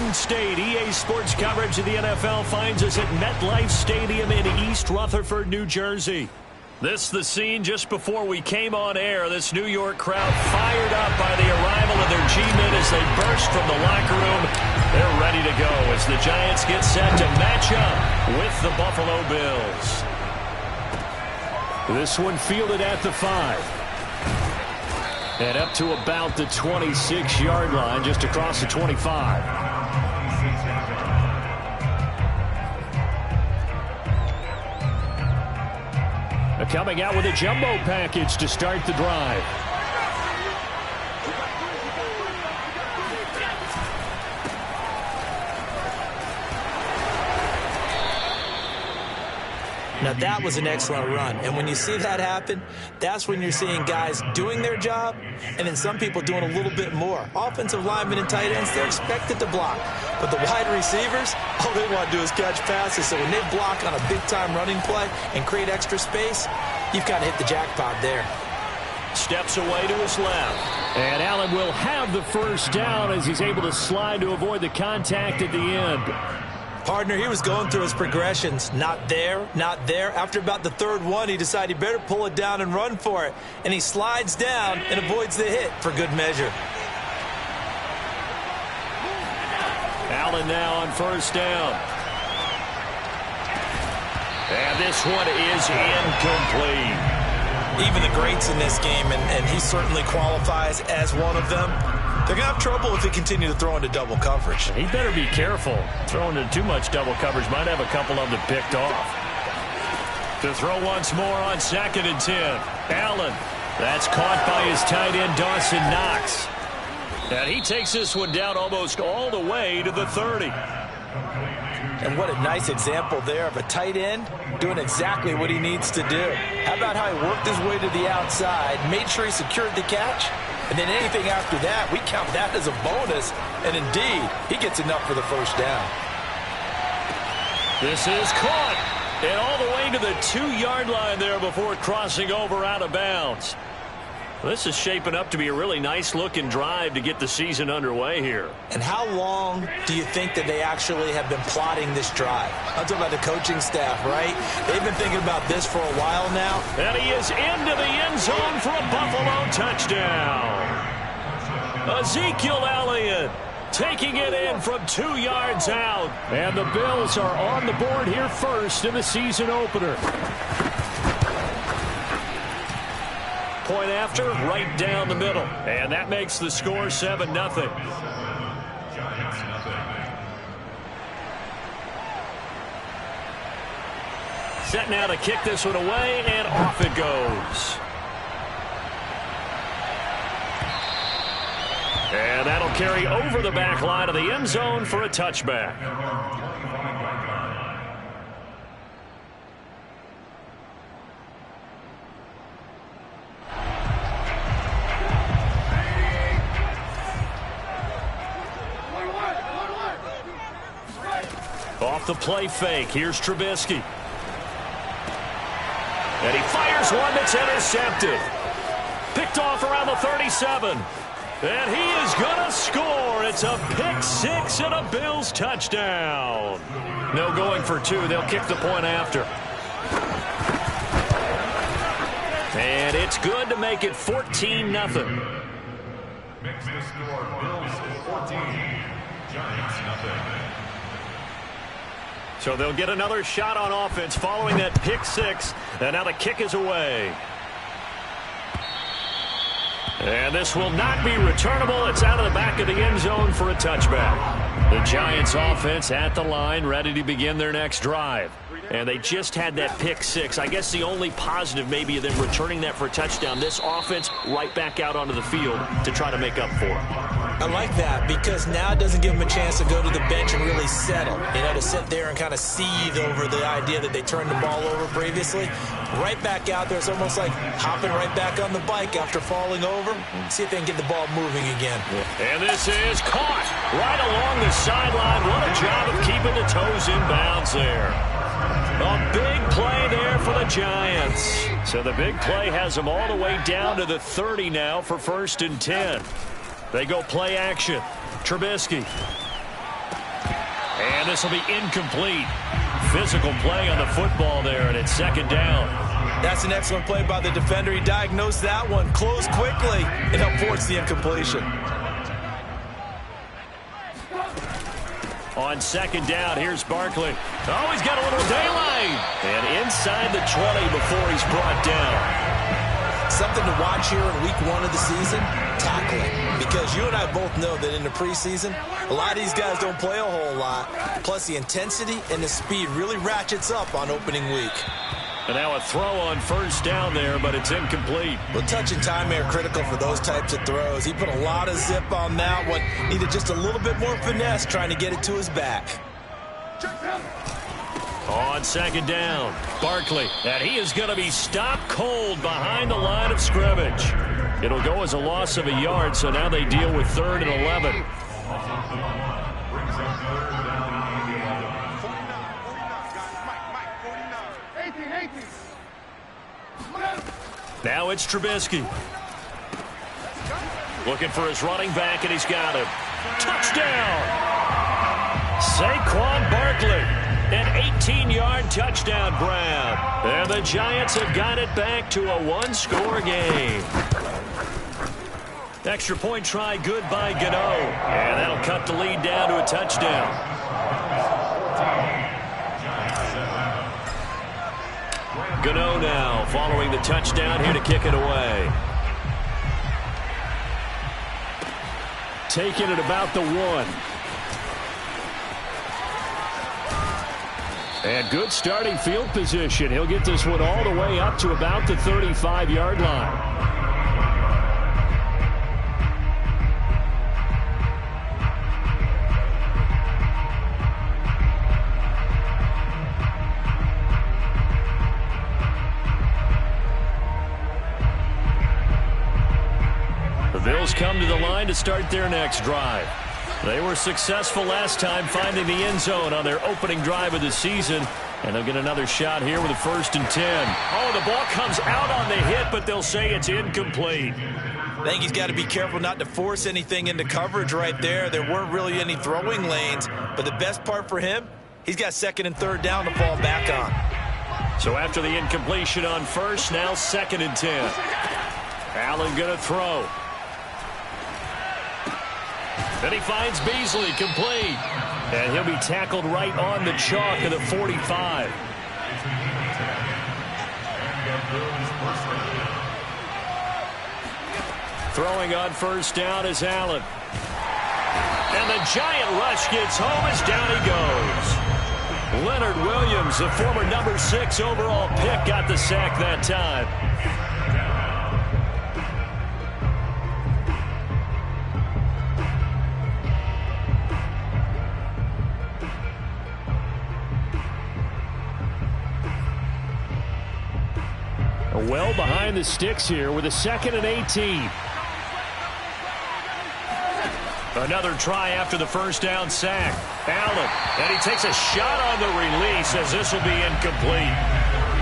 Garden State. EA Sports coverage of the NFL finds us at MetLife Stadium in East Rutherford, New Jersey. This the scene just before we came on air. This New York crowd fired up by the arrival of their G-men as they burst from the locker room. They're ready to go as the Giants get set to match up with the Buffalo Bills. This one fielded at the 5. And up to about the 26-yard line, just across the 25. Coming out with a jumbo package to start the drive. Now that was an excellent run, and when you see that happen, that's when you're seeing guys doing their job, and then some people doing a little bit more. Offensive linemen and tight ends, they're expected to block, but the wide receivers, all they want to do is catch passes, so when they block on a big-time running play and create extra space, you've kind of hit the jackpot there. Steps away to his left, and Allen will have the first down as he's able to slide to avoid the contact at the end. Partner, he was going through his progressions. Not there, not there. After about the third one, he decided he better pull it down and run for it. And he slides down and avoids the hit for good measure. Allen now on first down. And this one is incomplete. Even the greats in this game, and he certainly qualifies as one of them, they're going to have trouble if they continue to throw into double coverage. He better be careful. Throwing into too much double coverage might have a couple of them picked off. To throw once more on 2nd and 10. Allen. That's caught by his tight end, Dawson Knox. And he takes this one down almost all the way to the 30. And what a nice example there of a tight end doing exactly what he needs to do. How about how he worked his way to the outside, made sure he secured the catch, and then anything after that, we count that as a bonus. And indeed, he gets enough for the first down. This is caught. And all the way to the 2-yard line there before crossing over out of bounds. This is shaping up to be a really nice-looking drive to get the season underway here. And how long do you think that they actually have been plotting this drive? I'm talking about the coaching staff, right? They've been thinking about this for a while now. And he is into the end zone for a Buffalo touchdown. Ezekiel Elliott taking it in from 2 yards out. And the Bills are on the board here first in the season opener. Point after, right down the middle. And that makes the score 7-0. Set now to kick this one away, and off it goes. And that'll carry over the back line of the end zone for a touchback. Off the play fake. Here's Trubisky. And he fires one that's intercepted. Picked off around the 37. And he is going to score. It's a pick six and a Bills touchdown. No going for 2. They'll kick the point after. And it's good to make it 14-0. Makes the score Bills 14, Giants nothing. So they'll get another shot on offense following that pick six. And now the kick is away. And this will not be returnable. It's out of the back of the end zone for a touchback. The Giants offense at the line, ready to begin their next drive. And they just had that pick six. I guess the only positive maybe of them returning that for a touchdown. This offense right back out onto the field to try to make up for it. I like that because now it doesn't give them a chance to go to the bench and really settle. You know, to sit there and kind of seethe over the idea that they turned the ball over previously. Right back out there. It's almost like hopping right back on the bike after falling over. See if they can get the ball moving again. And this is caught right along the sideline. What a job of keeping the toes in bounds there. A big play there for the Giants. So the big play has them all the way down to the 30 now for 1st and 10. They go play action. Trubisky. And this will be incomplete. Physical play on the football there, and it's second down. That's an excellent play by the defender. He diagnosed that one, closed quickly, and helped force the incompletion. On second down, here's Barkley. Oh, he's got a little daylight. And inside the 20 before he's brought down. Something to watch here in week 1 of the season, tackling. Because you and I both know that in the preseason, a lot of these guys don't play a whole lot. Plus, the intensity and the speed really ratchets up on opening week. And now a throw on first down there, but it's incomplete. Well, touch and time are critical for those types of throws. He put a lot of zip on that one. Needed just a little bit more finesse trying to get it to his back. On second down, Barkley, and he is going to be stopped cold behind the line of scrimmage. It'll go as a loss of a yard, so now they deal with 3rd and 11. Now it's Trubisky. Looking for his running back, and he's got him. Touchdown! Saquon Barkley. An 18-yard touchdown grab. And the Giants have got it back to a 1-score game. Extra point try good by Gano. And that'll cut the lead down to a touchdown. Gano now following the touchdown here to kick it away. Taking it about the 1. And good starting field position. He'll get this one all the way up to about the 35-yard line. The Bills come to the line to start their next drive. They were successful last time finding the end zone on their opening drive of the season. And they'll get another shot here with a 1st and 10. Oh, the ball comes out on the hit, but they'll say it's incomplete. I think he's got to be careful not to force anything into coverage right there. There weren't really any throwing lanes. But the best part for him, he's got 2nd and 3rd down to fall back on. So after the incompletion on first, now 2nd and 10. Allen going to throw. Then he finds Beasley, complete. And he'll be tackled right on the chalk of the 45. Throwing on first down is Allen. And the giant rush gets home as down he goes. Leonard Williams, the former number 6 overall pick, got the sack that time. Well behind the sticks here with a 2nd and 18. Another try after the first down sack. Allen, and he takes a shot on the release as this will be incomplete.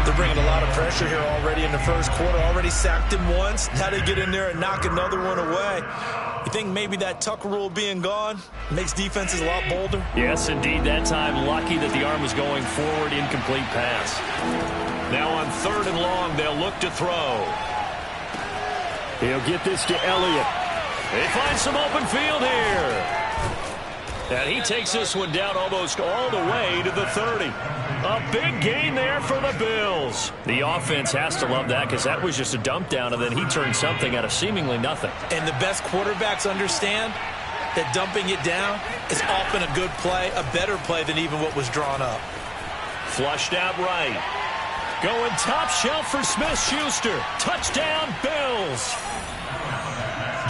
They're bringing a lot of pressure here already in the first quarter. Already sacked him once. Now they get in there and knock another one away. You think maybe that Tucker rule being gone makes defenses a lot bolder? Yes, indeed. That time lucky that the arm was going forward. Incomplete pass. Now on 3rd and long, they'll look to throw. He'll get this to Elliott. They find some open field here. And he takes this one down almost all the way to the 30. A big gain there for the Bills. The offense has to love that because that was just a dump down, and then he turned something out of seemingly nothing. And the best quarterbacks understand that dumping it down is often a good play, a better play than even what was drawn up. Flushed out right. Going top shelf for Smith-Schuster. Touchdown, Bills.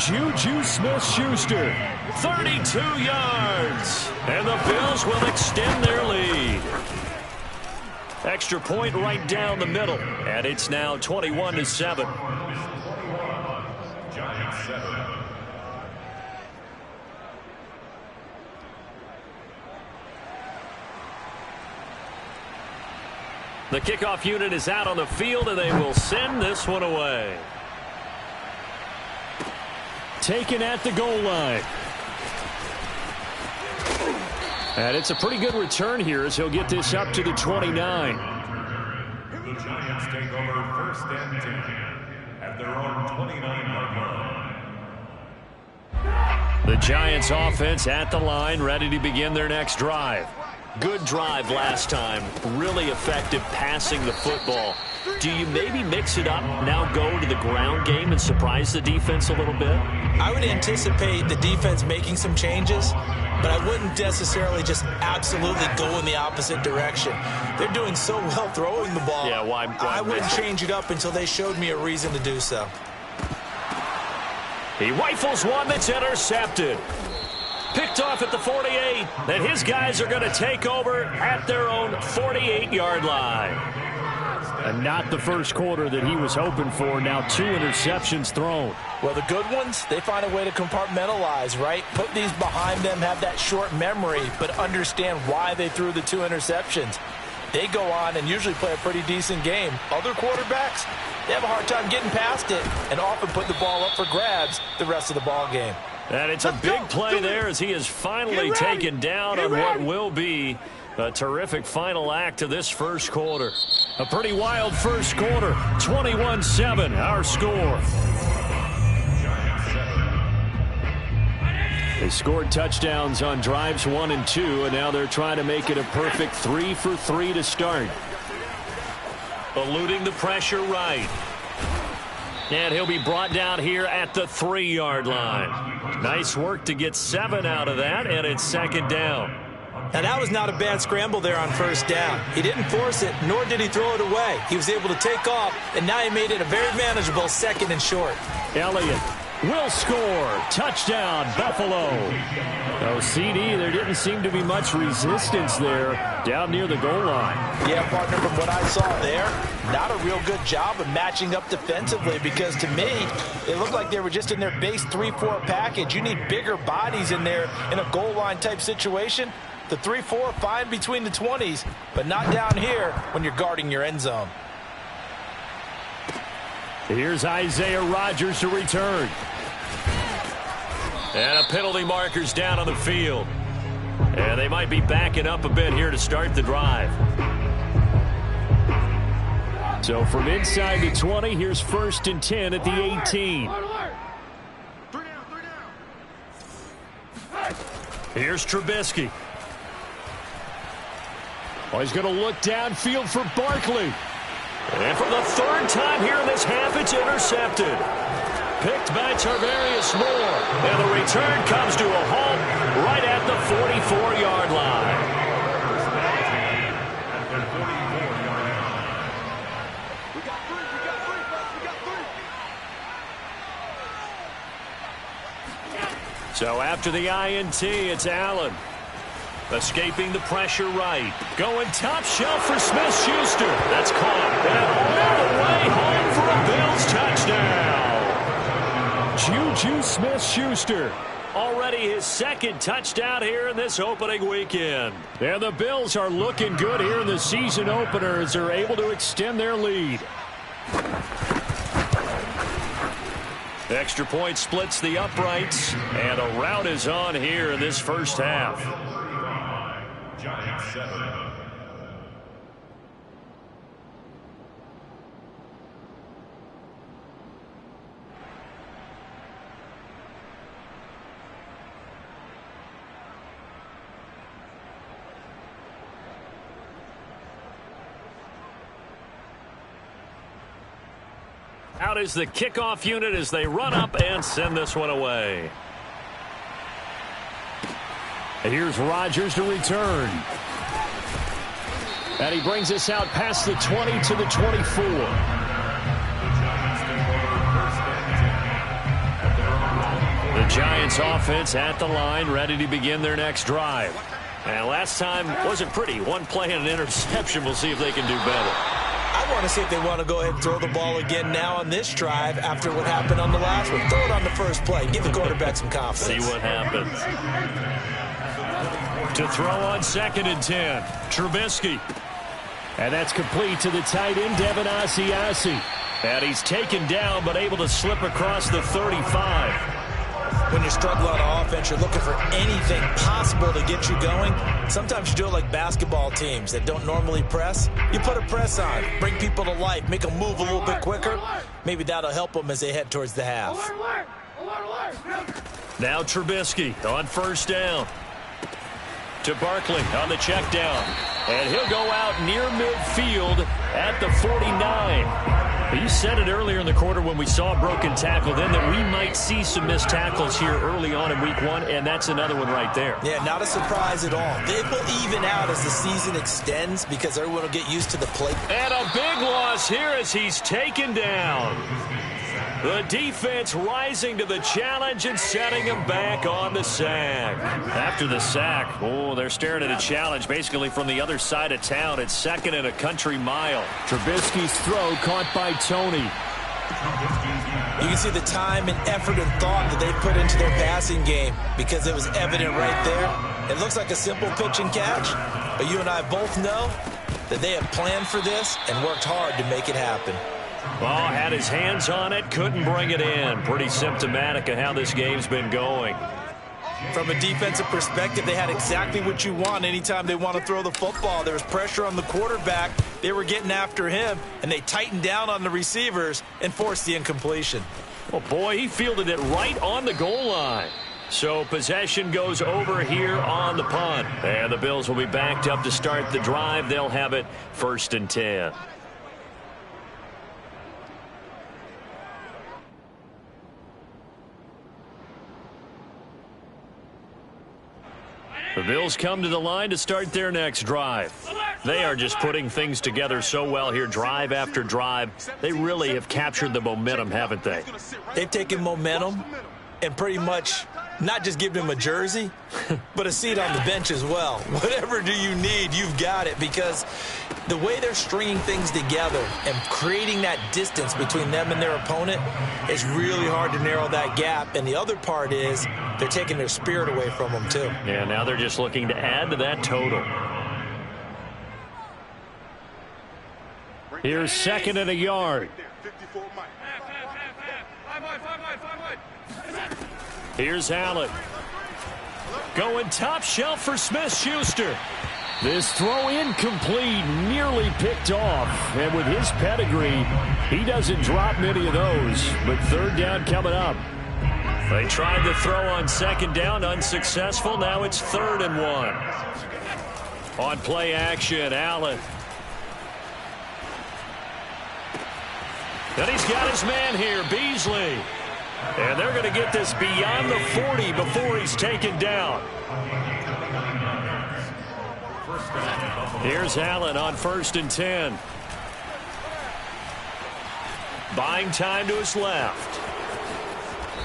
Juju Smith-Schuster, 32 yards. And the Bills will extend their lead. Extra point right down the middle. And it's now 21-7. Giants 7. The kickoff unit is out on the field, and they will send this one away. Taken at the goal line. And it's a pretty good return here as he'll get this up to the 29. The Giants take over first and 10 at their own 29-yard line. The Giants offense at the line, ready to begin their next drive. Good drive last time. Really effective passing the football. Do you maybe mix it up, now go to the ground game and surprise the defense a little bit? I would anticipate the defense making some changes, but I wouldn't necessarily just absolutely go in the opposite direction. They're doing so well throwing the ball. Yeah, why I wouldn't change it up until they showed me a reason to do so. He rifles one that's intercepted. Picked off at the 48. Then his guys are going to take over at their own 48-yard line. And not the first quarter that he was hoping for. Now 2 interceptions thrown. Well, the good ones, they find a way to compartmentalize, right? Put these behind them, have that short memory, but understand why they threw the 2 interceptions. They go on and usually play a pretty decent game. Other quarterbacks, they have a hard time getting past it and often put the ball up for grabs the rest of the ball game. And it's a big play there as he is finally taken down on what will be a terrific final act of this first quarter. A pretty wild first quarter. 21-7, our score. They scored touchdowns on drives 1 and 2, and now they're trying to make it a perfect 3 for 3 to start. Eluding the pressure right. And he'll be brought down here at the 3-yard line. Nice work to get 7 out of that, and it's second down. Now, that was not a bad scramble there on first down. He didn't force it, nor did he throw it away. He was able to take off, and now he made it a very manageable 2nd and short. Elliott will score. Touchdown, Buffalo. Oh, CD, there didn't seem to be much resistance there down near the goal line. Yeah, partner, from what I saw there, not a real good job of matching up defensively because to me, it looked like they were just in their base 3-4 package. You need bigger bodies in there in a goal line type situation. The 3-4 fine between the 20s, but not down here when you're guarding your end zone. Here's Isaiah Rodgers to return. And a penalty marker's down on the field. And they might be backing up a bit here to start the drive. So from inside the 20, here's 1st and 10 at the 18. Here's Trubisky. Oh, he's going to look downfield for Barkley. And for the 3rd time here in this half, it's intercepted. Picked by Tarvarius Moore. And the return comes to a halt right at the 44-yard line. So after the INT, it's Allen. Escaping the pressure right. Going top shelf for Smith-Schuster. That's caught. And all the way home for a Bills touchdown. Juju Smith-Schuster. Already his 2nd touchdown here in this opening weekend. And the Bills are looking good here in the season opener as they're able to extend their lead. Extra point splits the uprights. And a rout is on here in this first half. Giants 7. Out is the kickoff unit as they run up and send this one away. And here's Rodgers to return. And he brings us out past the 20 to the 24. The Giants offense at the line, ready to begin their next drive. And last time wasn't pretty. One play and an interception. We'll see if they can do better. I want to see if they want to go ahead and throw the ball again now on this drive after what happened on the last one. Throw it on the first play. Give the quarterback some confidence. See what happens. To throw on 2nd and 10. Trubisky. And that's complete to the tight end, Devin Asiasi. And he's taken down but able to slip across the 35. when you're struggling on offense, you're looking for anything possible to get you going. Sometimes you do it like basketball teams that don't normally press. You put a press on, bring people to life, make them move a little bit quicker. Maybe that'll help them as they head towards the half. Now Trubisky on first down. To Barkley on the check down. And he'll go out near midfield at the 49. You said it earlier in the quarter when we saw a broken tackle then that we might see some missed tackles here early on in week 1, and that's another one right there. Yeah, not a surprise at all. It will even out as the season extends because everyone will get used to the play. And a big loss here as he's taken down. The defense rising to the challenge and setting him back on the sack. After the sack, they're staring at a challenge basically from the other side of town. It's second and a country mile. Trubisky's throw caught by Tony. You can see the time and effort and thought that they put into their passing game because it was evident right there. It looks like a simple pitch and catch, but you and I both know that they have planned for this and worked hard to make it happen. Well, had his hands on it, couldn't bring it in. Pretty symptomatic of how this game's been going. From a defensive perspective, they had exactly what you want anytime they want to throw the football. There was pressure on the quarterback. They were getting after him, and they tightened down on the receivers and forced the incompletion. Well, boy, he fielded it right on the goal line. So possession goes over here on the punt. And the Bills will be backed up to start the drive. They'll have it 1st and 10. The Bills come to the line to start their next drive. They are just putting things together so well here, drive after drive. They really have captured the momentum, haven't they? They've taken momentum and pretty much not just given him a jersey, but a seat on the bench as well. Whatever do you need, you've got it, because the way they're stringing things together and creating that distance between them and their opponent is really hard to narrow that gap. And the other part is they're taking their spirit away from them, too. Yeah, now they're just looking to add to that total. Here's 2nd and a yard. Here's Allen. Going top shelf for Smith-Schuster. This throw incomplete, nearly picked off. And with his pedigree, he doesn't drop many of those. But 3rd down coming up. They tried to throw on 2nd down, unsuccessful. Now it's 3rd and 1. On play action, Allen. And he's got his man here, Beasley. And they're going to get this beyond the 40 before he's taken down. Here's Allen on 1st and 10. Buying time to his left.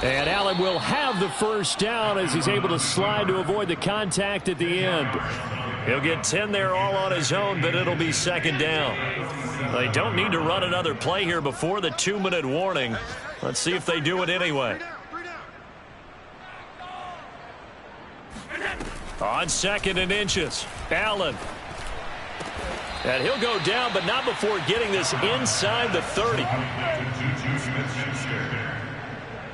And Allen will have the 1st down as he's able to slide to avoid the contact at the end. He'll get 10 there all on his own, but it'll be 2nd down. They don't need to run another play here before the 2-minute warning. Let's see if they do it anyway. On 2nd and inches, Allen. And he'll go down, but not before getting this inside the 30.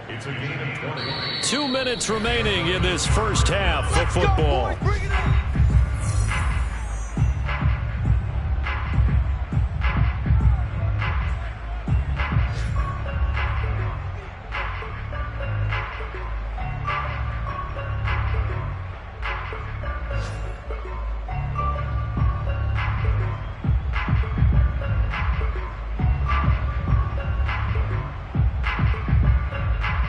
It's a gain of 20. 2 minutes remaining in this first half of football.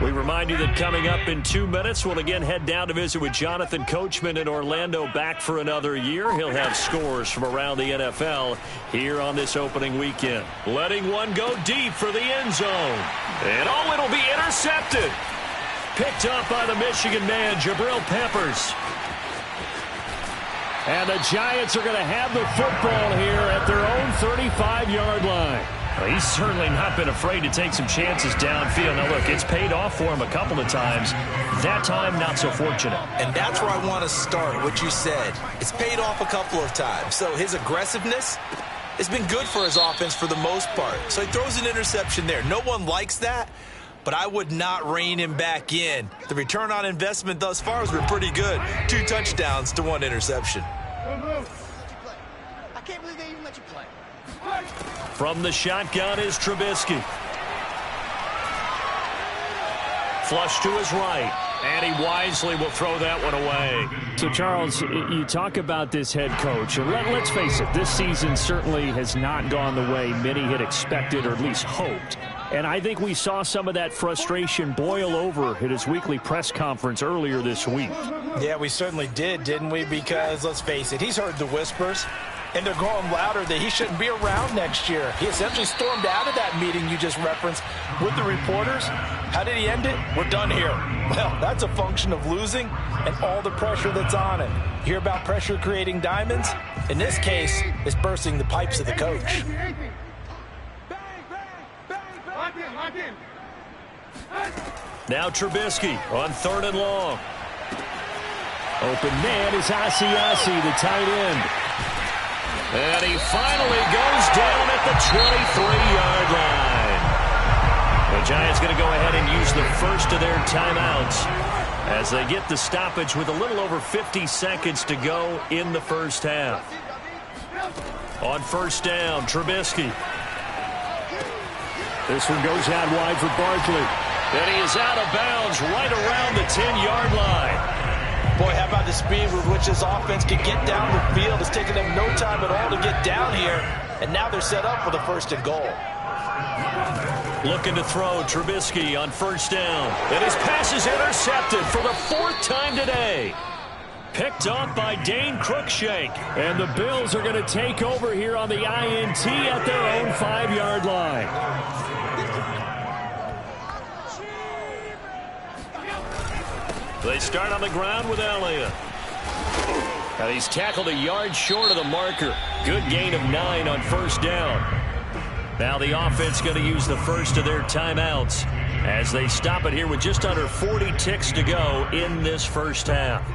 We remind you that coming up in 2 minutes, we'll again head down to visit with Jonathan Coachman in Orlando, back for another year. He'll have scores from around the NFL here on this opening weekend. Letting one go deep for the end zone. And it'll be intercepted. Picked up by the Michigan man, Jabril Peppers. And the Giants are going to have the football here at their own 35-yard line. Well, he's certainly not been afraid to take some chances downfield. Now, look, it's paid off for him a couple of times. That time, not so fortunate. And that's where I want to start, what you said. It's paid off a couple of times. So his aggressiveness has been good for his offense for the most part. So he throws an interception there. No one likes that. but I would not rein him back in. The return on investment thus far has been pretty good. 2 touchdowns to 1 interception. I can't believe they even let you play. From the shotgun is Trubisky. Flush to his right, and he wisely will throw that one away. So, Charles, you talk about this head coach, and let's face it, this season certainly has not gone the way many had expected or at least hoped. And I think we saw some of that frustration boil over at his weekly press conference earlier this week. Yeah, we certainly did, didn't we? Because, let's face it, he's heard the whispers, and they're growing louder that he shouldn't be around next year. He essentially stormed out of that meeting you just referenced with the reporters. How did he end it? We're done here. Well, that's a function of losing and all the pressure that's on him. You hear about pressure creating diamonds? In this case, it's bursting the pipes of the coach. Now Trubisky on 3rd and long. Open man is Asiasi, the tight end. And he finally goes down at the 23-yard line. The Giants going to go ahead and use the first of their timeouts as they get the stoppage with a little over 50 seconds to go in the first half. On 1st down, Trubisky. This one goes out wide for Barkley. And he is out of bounds right around the 10-yard line. Boy, how about the speed with which this offense can get down the field? It's taken them no time at all to get down here, and now they're set up for the 1st and goal. Looking to throw, Trubisky on 1st down. And his pass is intercepted for the 4th time today. Picked off by Dane Cruikshank. And the Bills are going to take over here on the INT at their own 5-yard line. They start on the ground with Elliott. And he's tackled a yard short of the marker. Good gain of 9 on 1st down. Now the offense going to use the first of their timeouts as they stop it here with just under 40 ticks to go in this first half.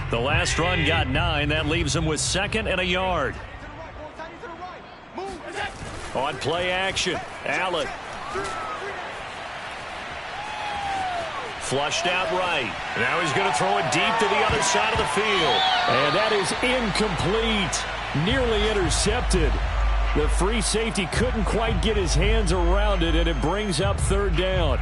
The last run got 9. That leaves him with 2nd and a yard. On play action, Allen. Flushed out right. Now he's going to throw it deep to the other side of the field. And that is incomplete. Nearly intercepted. The free safety couldn't quite get his hands around it, and it brings up 3rd down.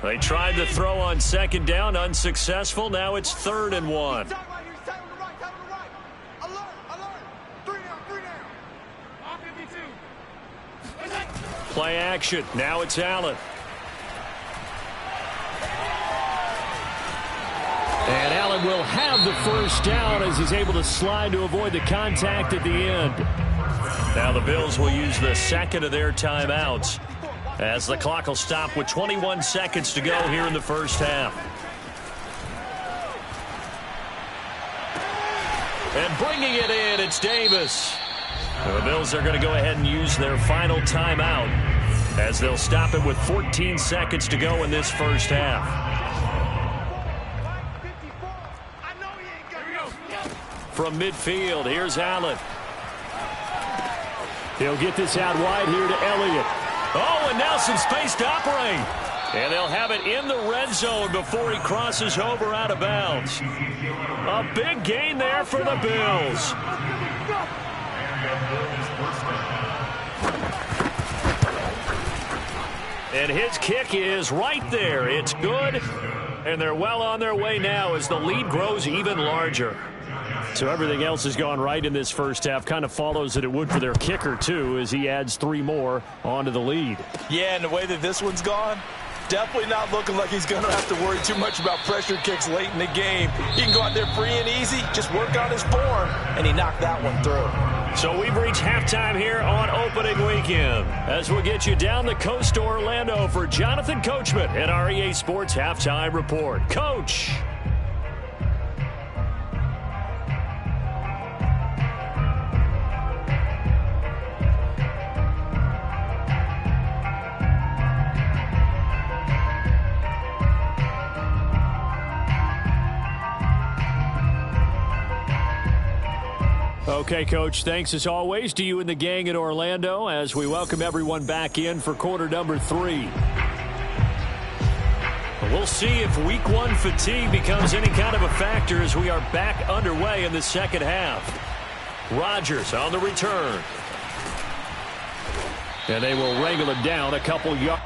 They tried to throw on 2nd down, unsuccessful. Now it's 3rd and 1. Play action. Now it's Allen. And Allen will have the 1st down as he's able to slide to avoid the contact at the end. Now the Bills will use the 2nd of their timeouts as the clock will stop with 21 seconds to go here in the first half. And bringing it in, it's Davis. The Bills are going to go ahead and use their final timeout as they'll stop it with 14 seconds to go in this first half. From midfield, here's Allen. He'll get this out wide here to Elliott. Oh, and now some space to operate. And they'll have it in the red zone before he crosses over out of bounds. A big gain there for the Bills. And his kick is right there. It's good. And they're well on their way now as the lead grows even larger. So everything else has gone right in this first half. Kind of follows that it would for their kicker, too, as he adds 3 more onto the lead. Yeah, and the way that this one's gone, definitely not looking like he's going to have to worry too much about pressure kicks late in the game. He can go out there free and easy, just work on his form, and he knocked that one through. So we've reached halftime here on opening weekend as we'll get you down the coast to Orlando for Jonathan Coachman at our EA Sports Halftime Report. Coach. Okay, Coach, thanks as always to you and the gang in Orlando as we welcome everyone back in for quarter number 3. We'll see if week 1 fatigue becomes any kind of a factor as we are back underway in the second half. Rodgers on the return. And they will wrangle it down a couple yards.